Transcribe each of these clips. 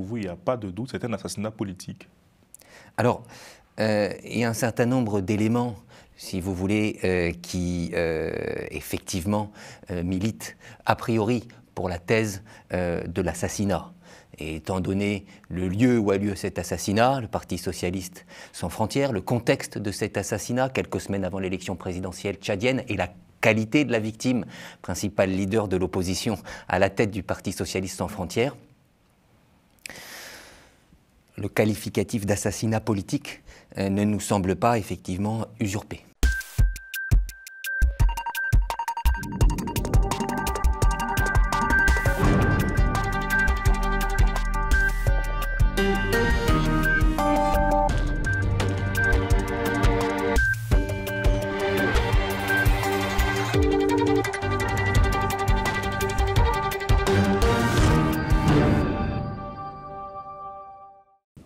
pour vous, il n'y a pas de doute, c'est un assassinat politique. Alors, il y a un certain nombre d'éléments, si vous voulez, qui effectivement militent a priori pour la thèse de l'assassinat. Et étant donné le lieu où a lieu cet assassinat, le Parti socialiste sans frontières, le contexte de cet assassinat, quelques semaines avant l'élection présidentielle tchadienne, et la qualité de la victime, principal leader de l'opposition à la tête du Parti socialiste sans frontières, le qualificatif d'assassinat politique ne nous semble pas effectivement usurpé.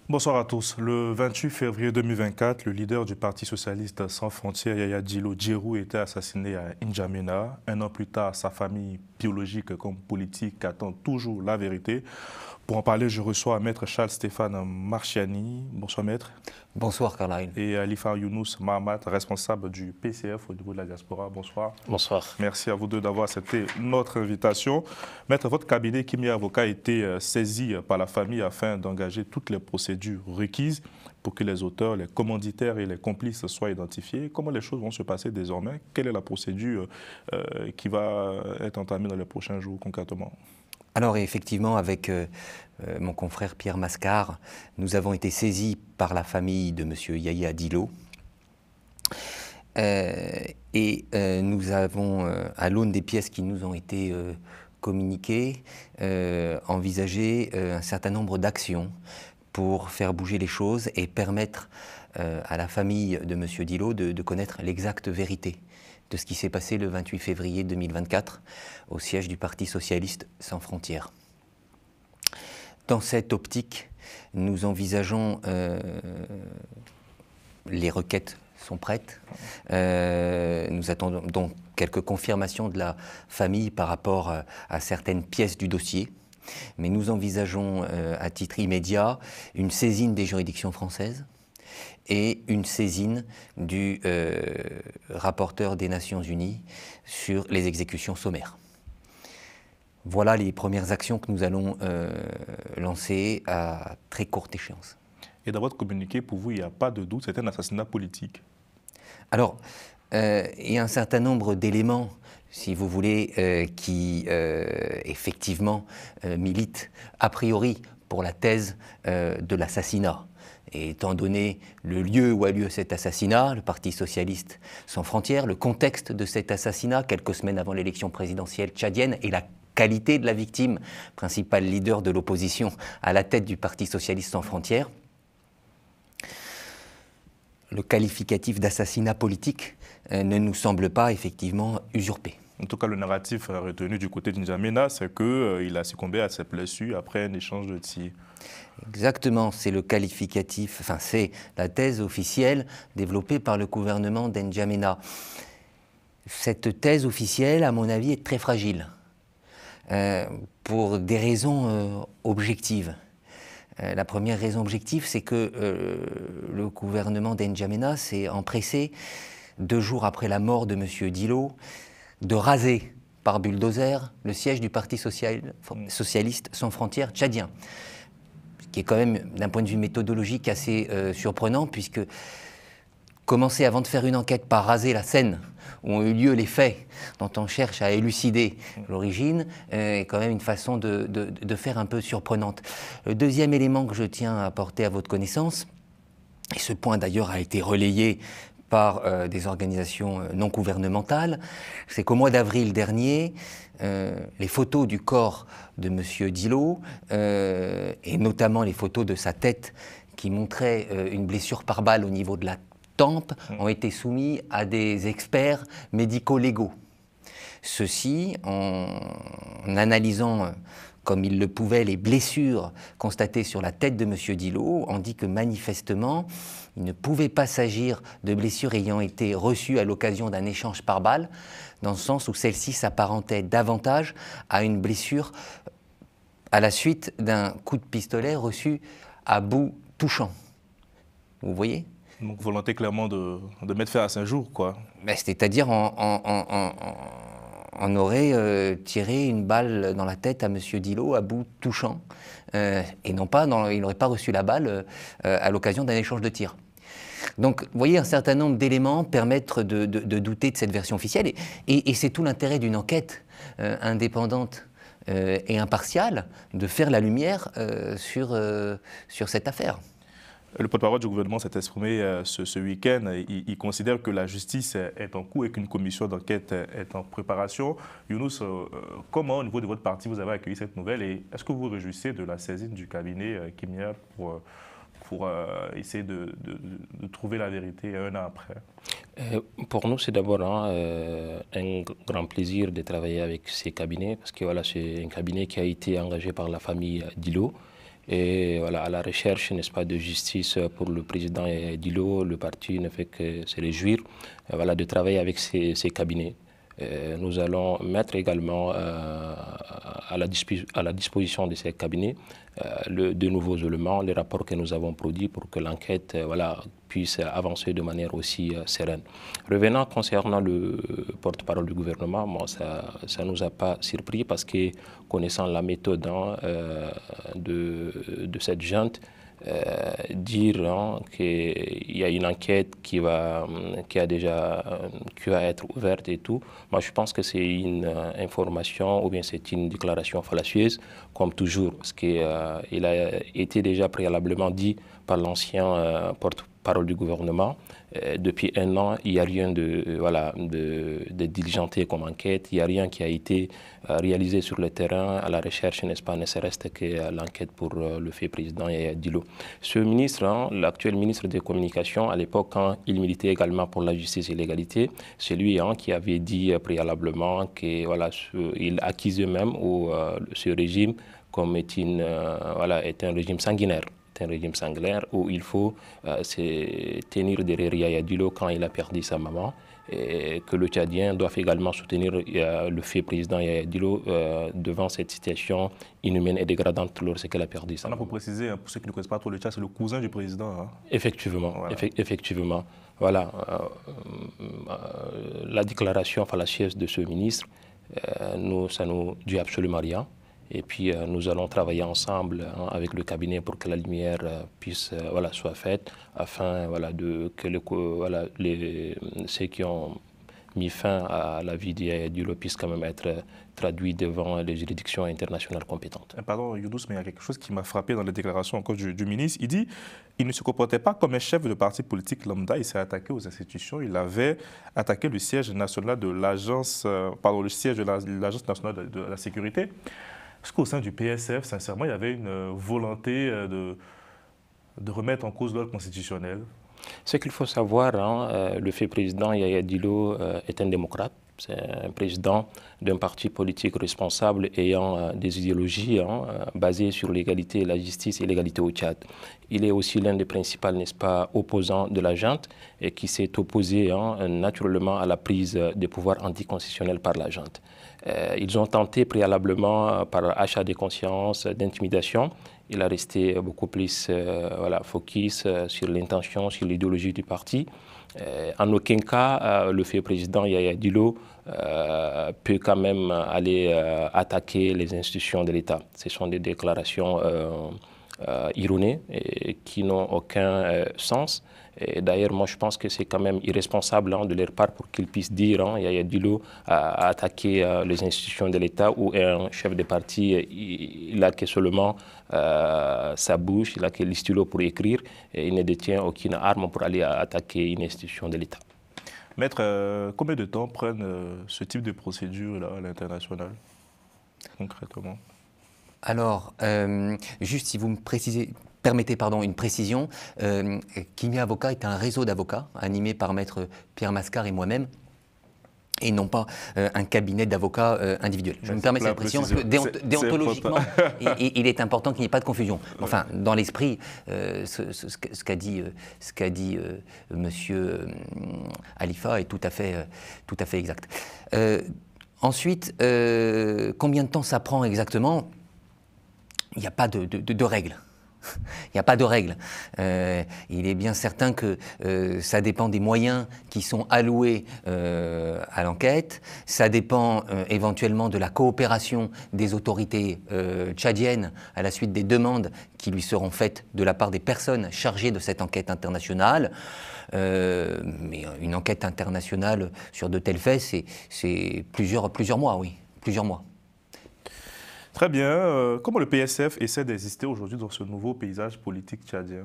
Bonsoir à tous. Le 28 février 2024, le leader du Parti socialiste sans frontières, Yaya Djilou, était assassiné à N'Djamena. Un an plus tard, sa famille biologique comme politique attend toujours la vérité. Pour en parler, je reçois Maître Charles-Stéphane Marchiani. Bonsoir Maître. Bonsoir Carline. Et Alifa Younous Mahamat, responsable du PCF au niveau de la diaspora. Bonsoir. Bonsoir. Merci à vous deux d'avoir accepté notre invitation. Maître, votre cabinet Kimi Avocat a été saisi par la famille afin d'engager toutes les procédures requises pour que les auteurs, les commanditaires et les complices soient identifiés. Comment les choses vont se passer désormais? Quelle est la procédure qui va être entamée dans les prochains jours concrètement? Alors effectivement, avec mon confrère Pierre Mascar, nous avons été saisis par la famille de M. Yaya Djilou. Nous avons, à l'aune des pièces qui nous ont été communiquées, envisagé un certain nombre d'actions pour faire bouger les choses et permettre à la famille de M. Djilou de connaître l'exacte vérité de ce qui s'est passé le 28 février 2024 au siège du Parti socialiste sans frontières. Dans cette optique, nous envisageons, les requêtes sont prêtes, nous attendons donc quelques confirmations de la famille par rapport à certaines pièces du dossier, mais nous envisageons à titre immédiat une saisine des juridictions françaises et une saisine du rapporteur des Nations Unies sur les exécutions sommaires. Voilà les premières actions que nous allons lancer à très courte échéance. Et dans votre communiqué, pour vous, il n'y a pas de doute, c'est un assassinat politique. Alors, il y a un certain nombre d'éléments, si vous voulez, qui effectivement militent a priori pour la thèse de l'assassinat. Et étant donné le lieu où a lieu cet assassinat, le Parti socialiste sans frontières, le contexte de cet assassinat, quelques semaines avant l'élection présidentielle tchadienne, et la qualité de la victime, principal leader de l'opposition à la tête du Parti socialiste sans frontières, le qualificatif d'assassinat politique ne nous semble pas effectivement usurpé. En tout cas, le narratif retenu du côté d'N'Djamena, c'est qu'il a succombé à ses blessures après un échange de tirs. Exactement, c'est le qualificatif, enfin c'est la thèse officielle développée par le gouvernement d'N'Djamena. Cette thèse officielle, à mon avis, est très fragile, pour des raisons objectives. La première raison objective, c'est que le gouvernement d'N'Djamena s'est empressé, 2 jours après la mort de M. Djilou, de raser par bulldozer le siège du Parti socialiste sans frontières tchadien. Ce qui est quand même, d'un point de vue méthodologique, assez surprenant, puisque commencer avant de faire une enquête par raser la scène où ont eu lieu les faits dont on cherche à élucider l'origine est quand même une façon de faire un peu surprenante. Le deuxième élément que je tiens à porter à votre connaissance, et ce point d'ailleurs a été relayé par des organisations non gouvernementales, c'est qu'au mois d'avril dernier, les photos du corps de M. Djilou, et notamment les photos de sa tête qui montraient une blessure par balle au niveau de la tempe, ont été soumis à des experts médico-légaux. Ceux-ci, en analysant comme ils le pouvaient les blessures constatées sur la tête de M. Djilou, ont dit que manifestement, il ne pouvait pas s'agir de blessures ayant été reçues à l'occasion d'un échange par balle, dans le sens où celle-ci s'apparentait davantage à une blessure à la suite d'un coup de pistolet reçu à bout touchant. Vous voyez? Donc volonté clairement de mettre fin à 5 jours, quoi. Ben, c'est-à-dire on aurait tiré une balle dans la tête à M. Dillot à bout touchant, et non pas, il n'aurait pas reçu la balle à l'occasion d'un échange de tirs. Donc, vous voyez, un certain nombre d'éléments permettent de douter de cette version officielle, et c'est tout l'intérêt d'une enquête indépendante et impartiale, de faire la lumière sur cette affaire. Le porte-parole du gouvernement s'est exprimé ce week-end. Il considère que la justice est en cours et qu'une commission d'enquête est en préparation. Younous, comment, au niveau de votre parti, vous avez accueilli cette nouvelle et est-ce que vous vous réjouissez de la saisine du cabinet Kimia pour essayer de trouver la vérité un an après? Pour nous, c'est d'abord un grand plaisir de travailler avec ces cabinets parce que voilà, c'est un cabinet qui a été engagé par la famille Dillot. Et voilà, à la recherche, n'est-ce pas, de justice pour le président Dillot, le parti ne fait que se réjouir voilà, de travailler avec ces cabinets. Nous allons mettre également à la disposition de ces cabinets de nouveaux éléments, les rapports que nous avons produits pour que l'enquête voilà, puisse avancer de manière aussi sereine. Revenant concernant le porte-parole du gouvernement, bon, ça ne nous a pas surpris parce que connaissant la méthode de cette junte, dire qu'il y a une enquête qui va être ouverte et tout. Moi, je pense que c'est une information ou bien c'est une déclaration fallacieuse, comme toujours, parce qu'il a été déjà préalablement dit par l'ancien porte-parole du gouvernement. Depuis un an, il n'y a rien de diligenté comme enquête, il n'y a rien qui a été réalisé sur le terrain à la recherche, n'est-ce pas, ne serait-ce que l'enquête pour le fait président Yaya Dillot. Ce ministre, l'actuel ministre des Communications, à l'époque, quand il militait également pour la justice et l'égalité, c'est lui qui avait dit préalablement qu'il voilà, accusait même ce régime comme est un régime sanguinaire. C'est un régime sanguinaire où il faut se tenir derrière Yaya Dillot quand il a perdu sa maman et que le Tchadien doit également soutenir le fait président Yaya Dillot devant cette situation inhumaine et dégradante lorsqu'elle a perdu sa maman. Pour préciser, pour ceux qui ne connaissent pas trop le Tchad, c'est le cousin du président. Effectivement, voilà. Effectivement. Voilà, la déclaration fallacieuse de ce ministre, ça nous dit absolument rien. Et puis nous allons travailler ensemble avec le cabinet pour que la lumière soit faite afin que ceux qui ont mis fin à la vie d'Yaya Dillot puissent quand même être traduits devant les juridictions internationales compétentes. Pardon Younous, mais il y a quelque chose qui m'a frappé dans les déclarations encore du ministre. Il dit qu'il ne se comportait pas comme un chef de parti politique lambda, il s'est attaqué aux institutions, il avait attaqué le siège national de l'agence, le siège de l'Agence nationale de la sécurité. Est-ce qu'au sein du PSF, sincèrement, il y avait une volonté de remettre en cause l'ordre constitutionnel? Ce qu'il faut savoir, le fait président Yaya Dillot est un démocrate. C'est un président d'un parti politique responsable ayant des idéologies basées sur l'égalité, la justice et l'égalité au Tchad. Il est aussi l'un des principaux, n'est-ce pas, opposants de la junte et qui s'est opposé naturellement à la prise des pouvoirs anticonstitutionnels par la junte. Ils ont tenté préalablement par achat de conscience, d'intimidation. Il a resté beaucoup plus focus sur l'intention, sur l'idéologie du parti. En aucun cas, le fait président Yaya Dillot peut quand même aller attaquer les institutions de l'État. Ce sont des déclarations erronées et qui n'ont aucun sens. D'ailleurs, moi, je pense que c'est quand même irresponsable de leur part pour qu'ils puissent dire Yaya Dillot a attaqué les institutions de l'État ou un chef de parti, il n'a que seulement sa bouche, il n'a que le stylo pour écrire et il ne détient aucune arme pour aller attaquer une institution de l'État. Maître, combien de temps prennent ce type de procédure-là à l'international, concrètement? Alors, juste si vous me permettez une précision, Kimia Avocat est un réseau d'avocats animé par Maître Pierre Mascar et moi-même, et non pas un cabinet d'avocats individuel. Je me permets cette précision parce que déontologiquement, il est important qu'il n'y ait pas de confusion. Enfin, dans l'esprit, ce qu'a dit Monsieur Alifa est tout à fait exact. Ensuite, combien de temps ça prend exactement ? il n'y a pas de règles. Il n'y a pas de règle. Il est bien certain que ça dépend des moyens qui sont alloués à l'enquête, ça dépend éventuellement de la coopération des autorités tchadiennes à la suite des demandes qui lui seront faites de la part des personnes chargées de cette enquête internationale. Mais une enquête internationale sur de tels faits, c'est plusieurs mois, oui, plusieurs mois. Très bien. Comment le PSF essaie d'exister aujourd'hui dans ce nouveau paysage politique tchadien?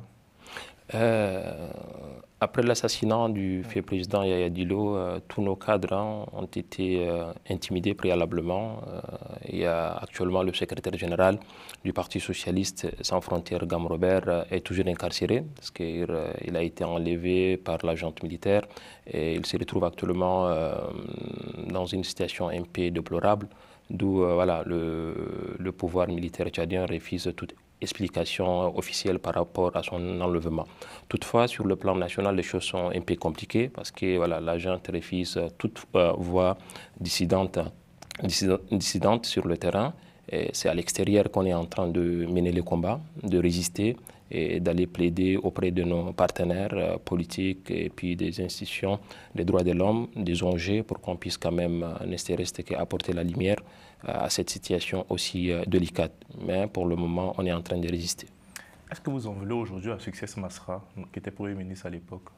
Après l'assassinat du fait président Yaya Dillo, tous nos cadres ont été intimidés préalablement. Il y a actuellement le secrétaire général du Parti socialiste sans frontières, Gam Robert, est toujours incarcéré parce qu'il a été enlevé par la junte militaire et il se retrouve actuellement dans une situation un peu déplorable, d'où voilà, le pouvoir militaire tchadien refuse toute explication officielle par rapport à son enlèvement. Toutefois, sur le plan national, les choses sont un peu compliquées parce que voilà, la junte refuse toute voix dissidente sur le terrain. C'est à l'extérieur qu'on est en train de mener les combats, de résister et d'aller plaider auprès de nos partenaires politiques et puis des institutions des droits de l'homme, des ONG, pour qu'on puisse quand même ne rester qu'apporter la lumière à cette situation aussi délicate. Mais pour le moment, on est en train de résister. Est-ce que vous en voulez aujourd'hui à Succès Masra, qui était Premier ministre à l'époque?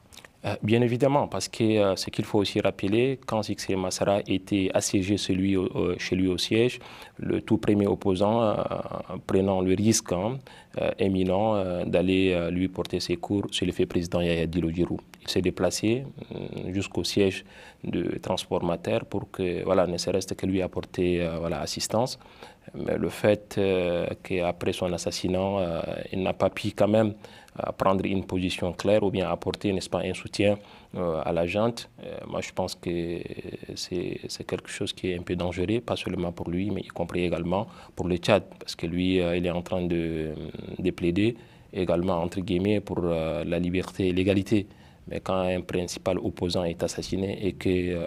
Bien évidemment, parce que ce qu'il faut aussi rappeler, quand Succès Masra était assiégé chez lui au siège, le tout premier opposant prenant le risque éminent d'aller lui porter secours, c'est le fait président Yaya Dillo Djirou. Il s'est déplacé jusqu'au siège de transformateur pour que, voilà, ne serait-ce que lui apporter voilà, assistance. Mais le fait qu'après son assassinat, il n'a pas pu quand même prendre une position claire ou bien apporter, n'est-ce pas, un soutien à la junte, moi je pense que c'est quelque chose qui est un peu dangereux, pas seulement pour lui, mais y compris également pour le Tchad, parce que lui, il est en train de plaider également, entre guillemets, pour la liberté et l'égalité. Mais quand un principal opposant est assassiné et qu'un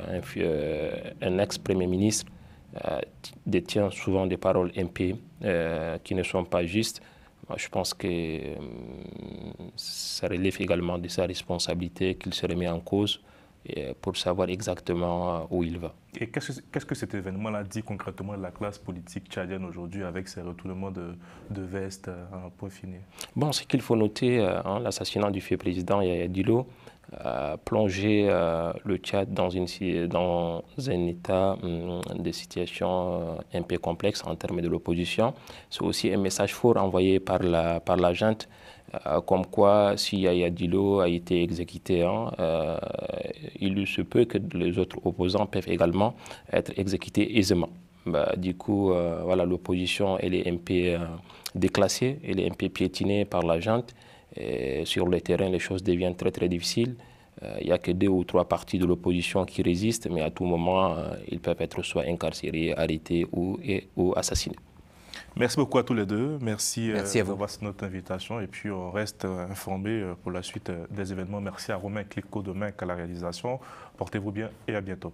ex-premier ministre détient souvent des paroles un peu qui ne sont pas justes, moi, je pense que ça relève également de sa responsabilité qu'il se remet en cause pour savoir exactement où il va. Et qu'est-ce que cet événement-là dit concrètement de la classe politique tchadienne aujourd'hui avec ces retournements de veste à un point fini? Bon, ce qu'il faut noter, l'assassinat du fait président Yaya Dillo a plongé le Tchad dans un état de situation un peu complexe en termes de l'opposition. C'est aussi un message fort envoyé par la junte, comme quoi si Yaya Dillo a été exécuté, il se peut que les autres opposants peuvent également être exécutés aisément. Du coup, voilà, l'opposition elle est un peu déclassée, elle est un peu piétinée par la junte. Et sur le terrain, les choses deviennent très très difficiles. Il n'y a que 2 ou 3 partis de l'opposition qui résistent, mais à tout moment, ils peuvent être soit incarcérés, arrêtés ou assassinés. Merci beaucoup à tous les deux. Merci d'avoir notre invitation. Et puis, on reste informé pour la suite des événements. Merci à Romain Clicquot de Minc à la réalisation. Portez-vous bien et à bientôt.